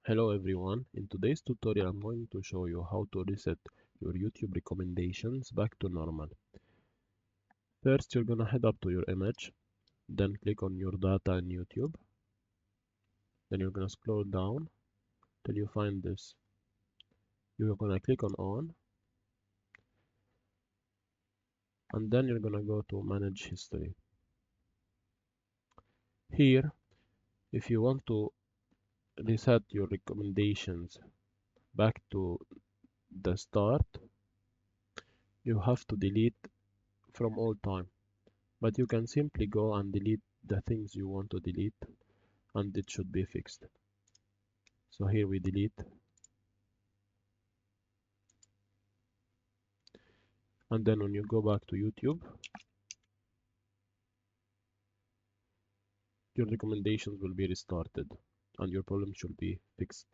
Hello everyone, in today's tutorial I'm going to show you how to reset your YouTube recommendations back to normal. First you're gonna head up to your image, then click on your data in YouTube, then you're gonna scroll down till you find this. You're gonna click on and then you're gonna go to manage history. Here, if you want to reset your recommendations back to the start, you have to delete from all time. But you can simply go and delete the things you want to delete and it should be fixed. So here we delete, and then when you go back to YouTube, your recommendations will be restarted and your problem should be fixed.